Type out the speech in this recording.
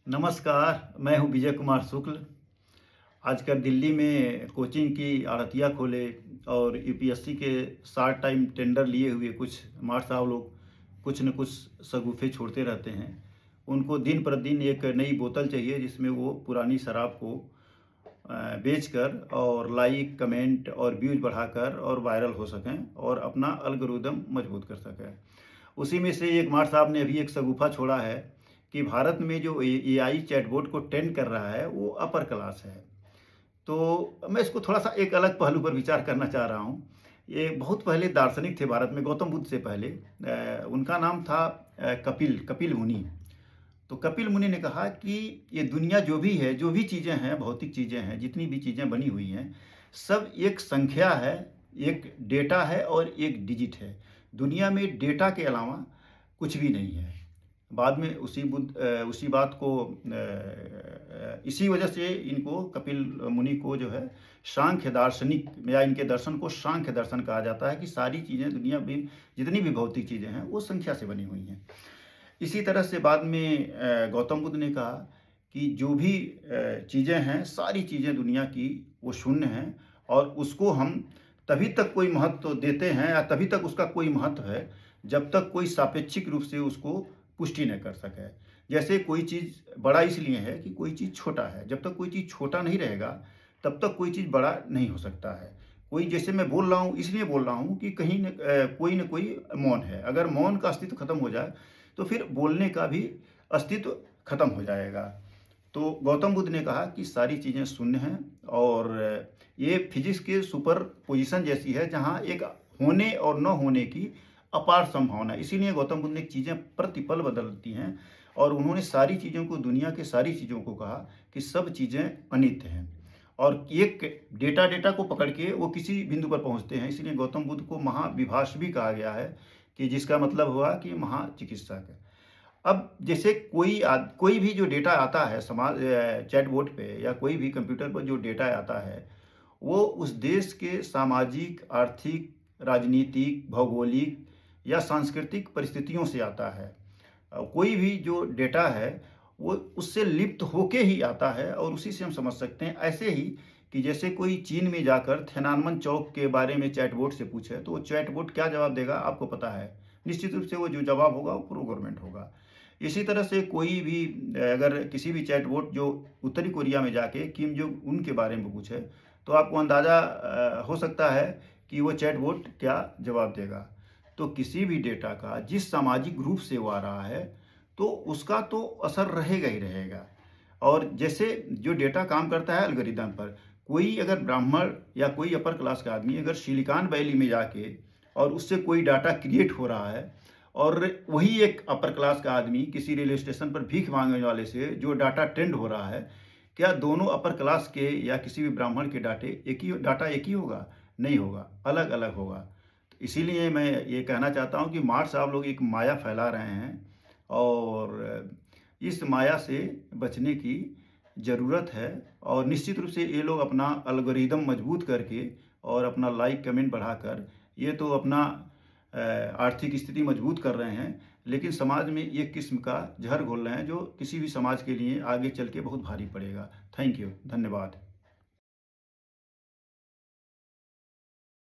नमस्कार, मैं हूं विजय कुमार शुक्ल। आजकल दिल्ली में कोचिंग की आड़तियाँ खोले और यूपीएससी के शार्ट टाइम टेंडर लिए हुए कुछ मार साहब लोग कुछ न कुछ शगुफे छोड़ते रहते हैं। उनको दिन प्रतिदिन एक नई बोतल चाहिए जिसमें वो पुरानी शराब को बेचकर और लाइक, कमेंट और व्यूज़ बढ़ाकर और वायरल हो सकें और अपना एल्गोरिदम मजबूत कर सकें। उसी में से एक मार साहब ने अभी एक शगुफा छोड़ा है कि भारत में जो एआई चैटबॉट को ट्रेंड कर रहा है वो अपर क्लास है। तो मैं इसको थोड़ा-सा एक अलग पहलू पर विचार करना चाह रहा हूँ। ये बहुत पहले दार्शनिक थे भारत में, गौतम बुद्ध से पहले। उनका नाम था कपिल कपिल मुनि। तो कपिल मुनि ने कहा कि ये दुनिया जो भी है, जो भी चीज़ें हैं, भौतिक चीज़ें हैं, जितनी भी चीज़ें बनी हुई हैं, सब एक संख्या है, एक डेटा है और एक डिजिट है। दुनिया में डेटा के अलावा कुछ भी नहीं है। बाद में उसी बात को इसी वजह से इनको कपिल मुनि को जो है सांख्य दार्शनिक या इनके दर्शन को सांख्य दर्शन कहा जाता है कि सारी चीज़ें दुनिया में जितनी भी भौतिक चीज़ें हैं वो संख्या से बनी हुई हैं। इसी तरह से बाद में गौतम बुद्ध ने कहा कि जो भी चीज़ें हैं, सारी चीज़ें दुनिया की वो शून्य हैं और उसको हम तभी तक कोई महत्व देते हैं या तभी तक उसका कोई महत्व है जब तक कोई सापेक्षिक रूप से उसको पुष्टि न कर सके। जैसे कोई चीज़ बड़ा इसलिए है कि कोई चीज़ छोटा है। जब तक कोई चीज़ छोटा नहीं रहेगा तब तक कोई चीज़ बड़ा नहीं हो सकता है। कोई जैसे मैं बोल रहा हूँ इसलिए बोल रहा हूँ कि कहीं कोई न कोई मौन है। अगर मौन का अस्तित्व खत्म हो जाए तो फिर बोलने का भी अस्तित्व खत्म हो जाएगा। तो गौतम बुद्ध ने कहा कि सारी चीज़ें शून्य हैं और ये फिजिक्स के सुपर पोजिशन जैसी है जहाँ एक होने और न होने की अपार संभावना है। इसीलिए गौतम बुद्ध ने चीज़ें प्रतिपल बदलती हैं और उन्होंने सारी चीज़ों को, दुनिया के सारी चीज़ों को कहा कि सब चीज़ें अनित्य हैं और एक डेटा को पकड़ के वो किसी बिंदु पर पहुंचते हैं। इसलिए गौतम बुद्ध को महाविभाष भी कहा गया है कि जिसका मतलब हुआ कि महाचिकित्सक है। अब जैसे कोई भी जो डेटा आता है समाज चैटबॉट पे या कोई भी कंप्यूटर पर जो डेटा आता है वो उस देश के सामाजिक, आर्थिक, राजनीतिक, भौगोलिक या सांस्कृतिक परिस्थितियों से आता है। कोई भी जो डेटा है वो उससे लिप्त होके ही आता है और उसी से हम समझ सकते हैं। ऐसे ही कि जैसे कोई चीन में जाकर थियाननमेन चौक के बारे में चैटबॉट से पूछे तो वो चैटबॉट क्या जवाब देगा आपको पता है। निश्चित रूप से वो जो जवाब होगा वो प्रो गवर्नमेंट होगा। इसी तरह से कोई भी अगर किसी भी चैटबॉट जो उत्तरी कोरिया में जाके किम जोंग उन के बारे में पूछे तो आपको अंदाज़ा हो सकता है कि वो चैटबॉट क्या जवाब देगा। तो किसी भी डेटा का जिस सामाजिक ग्रुप से वो आ रहा है तो उसका तो असर रहेगा ही रहेगा। और जैसे जो डेटा काम करता है एल्गोरिदम पर, कोई अगर ब्राह्मण या कोई अपर क्लास का आदमी अगर सिलिकॉन वैली में जाके और उससे कोई डाटा क्रिएट हो रहा है और वही एक अपर क्लास का आदमी किसी रेलवे स्टेशन पर भीख मांगने वाले से जो डाटा ट्रेंड हो रहा है, क्या दोनों अपर क्लास के या किसी भी ब्राह्मण के डाटा एक ही होगा? नहीं होगा, अलग अलग होगा। तो इसीलिए मैं ये कहना चाहता हूँ कि मार साहब लोग एक माया फैला रहे हैं और इस माया से बचने की ज़रूरत है और निश्चित रूप से ये लोग अपना एल्गोरिदम मजबूत करके और अपना लाइक, कमेंट बढ़ाकर ये तो अपना आर्थिक स्थिति मजबूत कर रहे हैं, लेकिन समाज में एक किस्म का जहर घोल रहे हैं जो किसी भी समाज के लिए आगे चल के बहुत भारी पड़ेगा। थैंक यू, धन्यवाद।